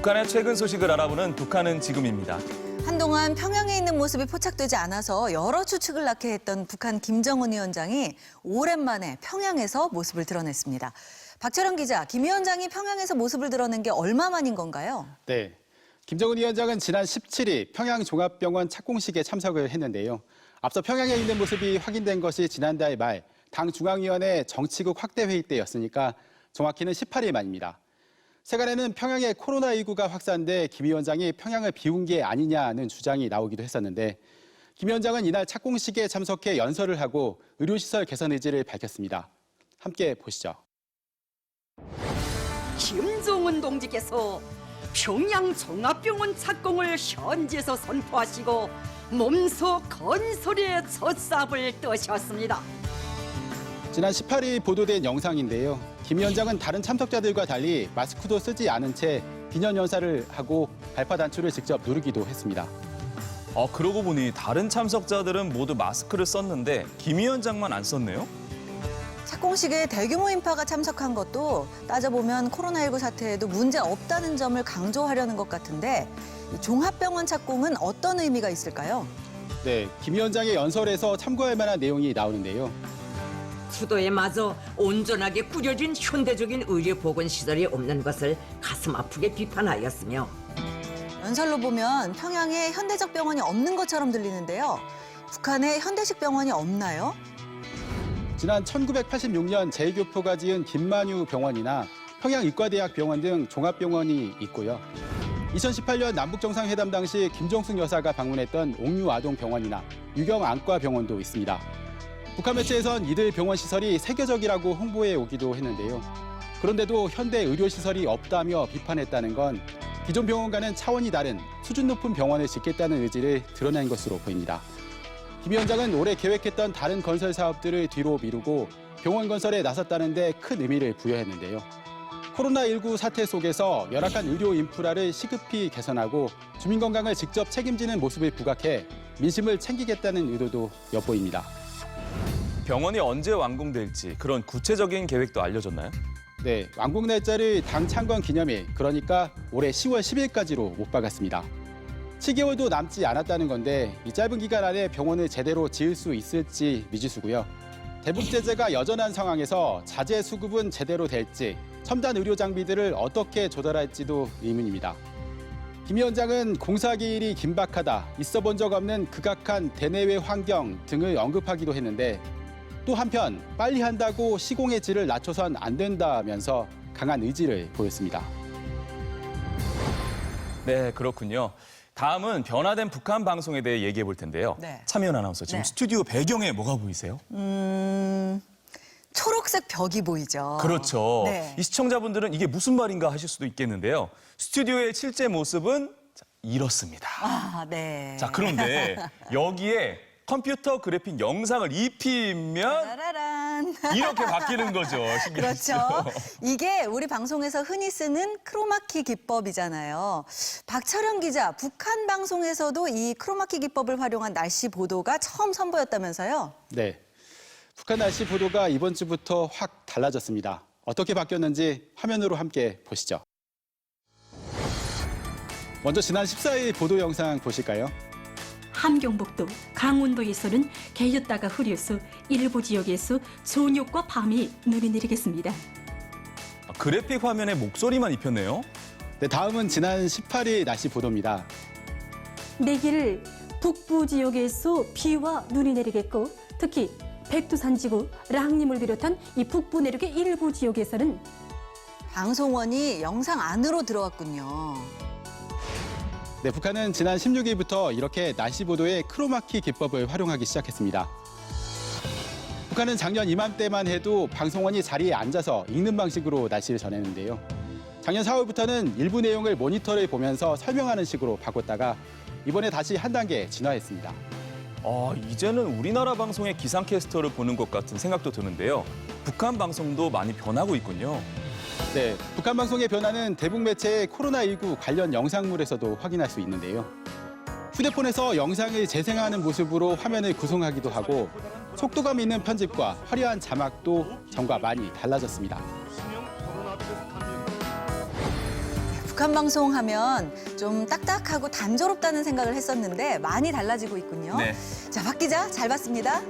북한의 최근 소식을 알아보는 북한은 지금입니다. 한동안 평양에 있는 모습이 포착되지 않아서 여러 추측을 낳게 했던 북한 김정은 위원장이 오랜만에 평양에서 모습을 드러냈습니다. 박철영 기자, 김 위원장이 평양에서 모습을 드러낸 게 얼마 만인 건가요? 네, 김정은 위원장은 지난 17일 평양종합병원 착공식에 참석을 했는데요. 앞서 평양에 있는 모습이 확인된 것이 지난달 말 당 중앙위원회 정치국 확대회의 때였으니까 정확히는 18일 만입니다. 세간에는 평양에 코로나19가 확산돼 김 위원장이 평양을 비운 게 아니냐는 주장이 나오기도 했었는데 김 위원장은 이날 착공식에 참석해 연설을 하고 의료시설 개선 의지를 밝혔습니다. 함께 보시죠. 김정은 동지께서 평양 종합병원 착공을 현지에서 선포하시고 몸소 건설의 첫 삽을 뜨셨습니다. 지난 18일 보도된 영상인데요. 김 위원장은 다른 참석자들과 달리 마스크도 쓰지 않은 채 기념연설을 하고 발파 단추를 직접 누르기도 했습니다. 그러고 보니 다른 참석자들은 모두 마스크를 썼는데 김 위원장만 안 썼네요? 착공식에 대규모 인파가 참석한 것도 따져보면 코로나19 사태에도 문제 없다는 점을 강조하려는 것 같은데 이 종합병원 착공은 어떤 의미가 있을까요? 네, 김 위원장의 연설에서 참고할 만한 내용이 나오는데요. 수도에 마저 온전하게 꾸려진 현대적인 의료보건시설이 없는 것을 가슴 아프게 비판하였으며 연설로 보면 평양에 현대적 병원이 없는 것처럼 들리는데요. 북한에 현대식 병원이 없나요? 지난 1986년 제1교포가 지은 김만유 병원이나 평양의과대학 병원 등 종합병원이 있고요. 2018년 남북정상회담 당시 김정숙 여사가 방문했던 옥류아동병원이나 유경안과병원도 있습니다. 북한 매체에선 이들 병원 시설이 세계적이라고 홍보해 오기도 했는데요. 그런데도 현대 의료시설이 없다며 비판했다는 건 기존 병원과는 차원이 다른 수준 높은 병원을 짓겠다는 의지를 드러낸 것으로 보입니다. 김 위원장은 올해 계획했던 다른 건설 사업들을 뒤로 미루고 병원 건설에 나섰다는 데 큰 의미를 부여했는데요. 코로나19 사태 속에서 열악한 의료 인프라를 시급히 개선하고 주민 건강을 직접 책임지는 모습을 부각해 민심을 챙기겠다는 의도도 엿보입니다. 병원이 언제 완공될지 그런 구체적인 계획도 알려졌나요? 네, 완공 날짜를 당 창건 기념일, 그러니까 올해 10월 10일까지로 못 박았습니다. 7개월도 남지 않았다는 건데 이 짧은 기간 안에 병원을 제대로 지을 수 있을지 미지수고요. 대북 제재가 여전한 상황에서 자재 수급은 제대로 될지, 첨단 의료 장비들을 어떻게 조달할지도 의문입니다. 김 위원장은 공사 기일이 긴박하다, 있어 본 적 없는 극악한 대내외 환경 등을 언급하기도 했는데 또 한편 빨리 한다고 시공의 질을 낮춰선 안 된다면서 강한 의지를 보였습니다. 네, 그렇군요. 다음은 변화된 북한 방송에 대해 얘기해 볼 텐데요. 네. 차미연 아나운서, 지금 네. 스튜디오 배경에 뭐가 보이세요? 초록색 벽이 보이죠. 그렇죠. 네. 이 시청자분들은 이게 무슨 말인가 하실 수도 있겠는데요. 스튜디오의 실제 모습은 이렇습니다. 아, 네. 자, 그런데 여기에 컴퓨터 그래픽 영상을 입히면 짜라란. 이렇게 바뀌는 거죠. 신기하시죠? 그렇죠. 이게 우리 방송에서 흔히 쓰는 크로마키 기법이잖아요. 박철영 기자, 북한 방송에서도 이 크로마키 기법을 활용한 날씨 보도가 처음 선보였다면서요? 네, 북한 날씨 보도가 이번 주부터 확 달라졌습니다. 어떻게 바뀌었는지 화면으로 함께 보시죠. 먼저 지난 14일 보도 영상 보실까요? 함경북도, 강원도에서는 개였다가 흐려서 일부 지역에서 저녁과 밤이 눈이 내리겠습니다. 그래픽 화면에 목소리만 입혔네요. 네, 다음은 지난 18일 날씨 보도입니다. 내일 북부 지역에서 비와 눈이 내리겠고 특히 백두산지구, 랑림을 비롯한 이 북부 내륙의 일부 지역에서는 방송원이 영상 안으로 들어왔군요. 네, 북한은 지난 16일부터 이렇게 날씨 보도에 크로마키 기법을 활용하기 시작했습니다. 북한은 작년 이맘때만 해도 방송원이 자리에 앉아서 읽는 방식으로 날씨를 전했는데요. 작년 4월부터는 일부 내용을 모니터를 보면서 설명하는 식으로 바꿨다가 이번에 다시 한 단계 진화했습니다. 이제는 우리나라 방송의 기상캐스터를 보는 것 같은 생각도 드는데요. 북한 방송도 많이 변하고 있군요. 네, 북한 방송의 변화는 대북 매체의 코로나19 관련 영상물에서도 확인할 수 있는데요. 휴대폰에서 영상을 재생하는 모습으로 화면을 구성하기도 하고 속도감 있는 편집과 화려한 자막도 전과 많이 달라졌습니다. 북한 방송 하면 좀 딱딱하고 단조롭다는 생각을 했었는데 많이 달라지고 있군요. 네. 자, 박 기자 잘 봤습니다.